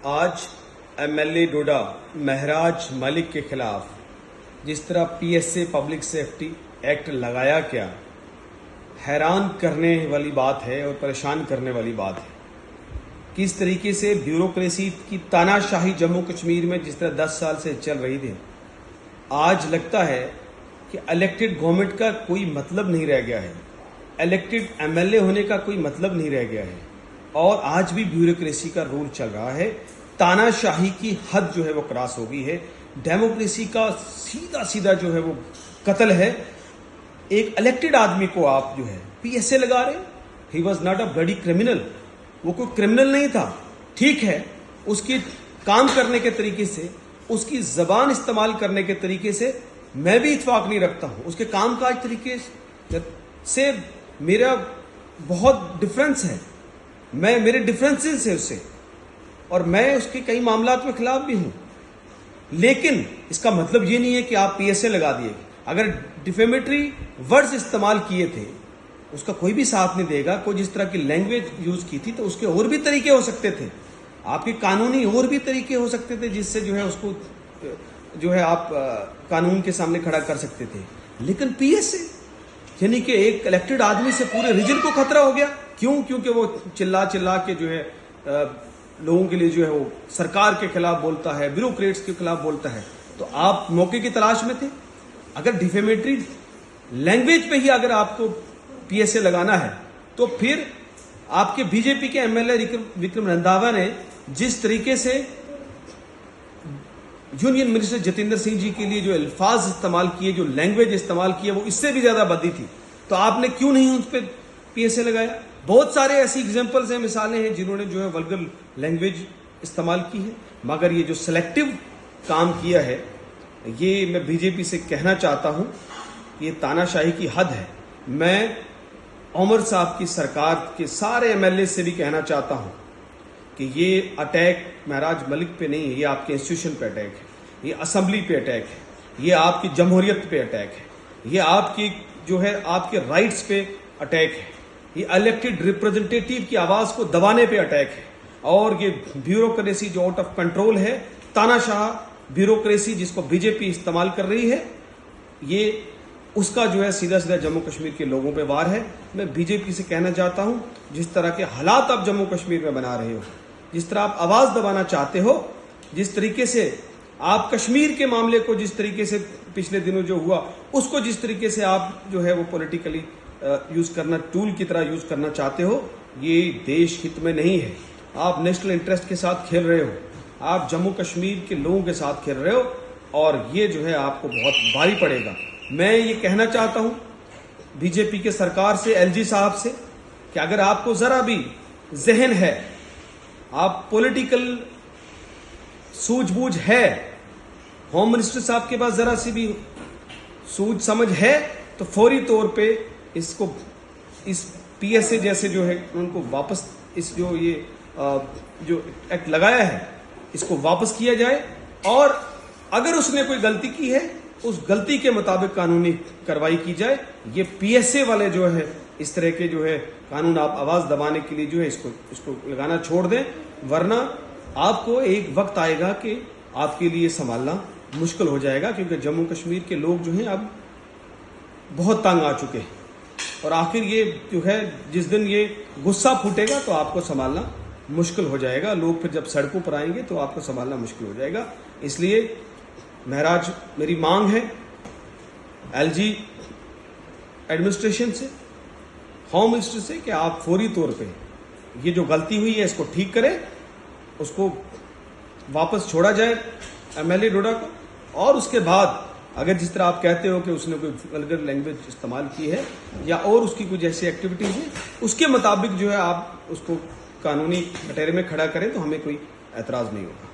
आज एमएलए डोडा महराज मलिक के खिलाफ जिस तरह पीएसए पब्लिक सेफ्टी एक्ट लगाया गया, हैरान करने वाली बात है और परेशान करने वाली बात है। किस तरीके से ब्यूरोक्रेसी की तानाशाही जम्मू कश्मीर में जिस तरह 10 साल से चल रही थी, आज लगता है कि इलेक्टेड गवर्नमेंट का कोई मतलब नहीं रह गया है, इलेक्टेड एमएलए होने का कोई मतलब नहीं रह गया है और आज भी ब्यूरोक्रेसी का रूल चल रहा है। तानाशाही की हद जो है वो क्रॉस हो गई है। डेमोक्रेसी का सीधा सीधा जो है वो कत्ल है। एक इलेक्टेड आदमी को आप जो है पीएसए लगा रहे। He was not a bloody criminal, वो कोई क्रिमिनल नहीं था। ठीक है, उसके काम करने के तरीके से, उसकी जबान इस्तेमाल करने के तरीके से मैं भी इत्फाक नहीं रखता हूं। उसके कामकाज तरीके से मेरा बहुत डिफरेंस है, मेरे डिफरेंसेस है उससे, और मैं उसके कई मामलात में खिलाफ भी हूं। लेकिन इसका मतलब ये नहीं है कि आप पीएसए लगा दिए। अगर डिफेमेटरी वर्ड्स इस्तेमाल किए थे, उसका कोई भी साथ नहीं देगा। कोई जिस तरह की लैंग्वेज यूज की थी तो उसके और भी तरीके हो सकते थे, आपके कानूनी और भी तरीके हो सकते थे जिससे जो है उसको जो है आप कानून के सामने खड़ा कर सकते थे। लेकिन पीएसए यानी कि एक इलेक्टेड आदमी से पूरे रीजन को खतरा हो गया। क्यों? क्योंकि वो चिल्ला चिल्ला के जो है लोगों के लिए जो है वो सरकार के खिलाफ बोलता है, ब्यूरोक्रेट्स के खिलाफ बोलता है। तो आप मौके की तलाश में थे। अगर डिफेमेटरी लैंग्वेज पे ही अगर आपको पीएसए लगाना है तो फिर आपके बीजेपी के एमएलए विक्रम रंधावा ने जिस तरीके से यूनियन मिनिस्टर जतेंद्र सिंह जी के लिए जो अल्फाज इस्तेमाल किए, जो लैंग्वेज इस्तेमाल किए, वो इससे भी ज्यादा बदी थी। तो आपने क्यों नहीं उस पर पीएसए लगाया? बहुत सारे ऐसी एग्जांपल्स हैं, मिसालें हैं जिन्होंने जो है वल्गर लैंग्वेज इस्तेमाल की है। मगर ये जो सेलेक्टिव काम किया है, ये मैं बीजेपी से कहना चाहता हूं, ये तानाशाही की हद है। मैं उमर साहब की सरकार के सारे एमएलए से भी कहना चाहता हूं कि ये अटैक महराज मलिक पे नहीं है, ये आपके इंस्टीट्यूशन पे अटैक है, ये असेंबली पे अटैक है, ये आपकी जमहूरियत पे अटैक है, ये आपकी जो है आपके राइट्स पे अटैक है, ये इलेक्टेड रिप्रेजेंटेटिव की आवाज को दबाने पे अटैक है। और ये ब्यूरोक्रेसी जो आउट ऑफ कंट्रोल है, तानाशाह ब्यूरोक्रेसी जिसको बीजेपी इस्तेमाल कर रही है, ये उसका जो है सीधा सीधा जम्मू कश्मीर के लोगों पे वार है। मैं बीजेपी से कहना चाहता हूं, जिस तरह के हालात आप जम्मू कश्मीर में बना रहे हो, जिस तरह आप आवाज दबाना चाहते हो, जिस तरीके से आप कश्मीर के मामले को, जिस तरीके से पिछले दिनों जो हुआ उसको जिस तरीके से आप जो है वो पॉलिटिकली यूज करना, टूल की तरह यूज करना चाहते हो, ये देश हित में नहीं है। आप नेशनल इंटरेस्ट के साथ खेल रहे हो, आप जम्मू कश्मीर के लोगों के साथ खेल रहे हो और ये जो है आपको बहुत भारी पड़ेगा। मैं ये कहना चाहता हूं बीजेपी के सरकार से, एलजी साहब से, कि अगर आपको जरा भी जहन है, आप पॉलिटिकल सूझबूझ है, होम मिनिस्टर साहब के पास जरा सी भी सूझ समझ है, तो फौरी तौर पे इसको, इस पीएसए जैसे जो है उनको वापस, इस जो ये जो एक्ट लगाया है इसको वापस किया जाए। और अगर उसने कोई गलती की है, उस गलती के मुताबिक कानूनी कार्रवाई की जाए। ये पीएसए वाले जो है इस तरह के जो है कानून आप आवाज दबाने के लिए जो है इसको लगाना छोड़ दें, वरना आपको एक वक्त आएगा कि आपके लिए संभालना मुश्किल हो जाएगा। क्योंकि जम्मू कश्मीर के लोग जो हैं अब बहुत तंग आ चुके हैं और आखिर ये जो है जिस दिन ये गुस्सा फूटेगा तो आपको संभालना मुश्किल हो जाएगा। लोग फिर जब सड़कों पर आएंगे तो आपको संभालना मुश्किल हो जाएगा। इसलिए महराज, मेरी मांग है एलजी एडमिनिस्ट्रेशन से, होम मिनिस्टर से, कि आप फौरी तौर पे ये जो गलती हुई है इसको ठीक करें, उसको वापस छोड़ा जाए एमएलए डोडा को। और उसके बाद अगर जिस तरह आप कहते हो कि उसने कोई वल्गर लैंग्वेज इस्तेमाल की है या और उसकी कुछ ऐसी एक्टिविटीज है, उसके मुताबिक जो है आप उसको कानूनी कटहरे में खड़ा करें तो हमें कोई एतराज नहीं होगा।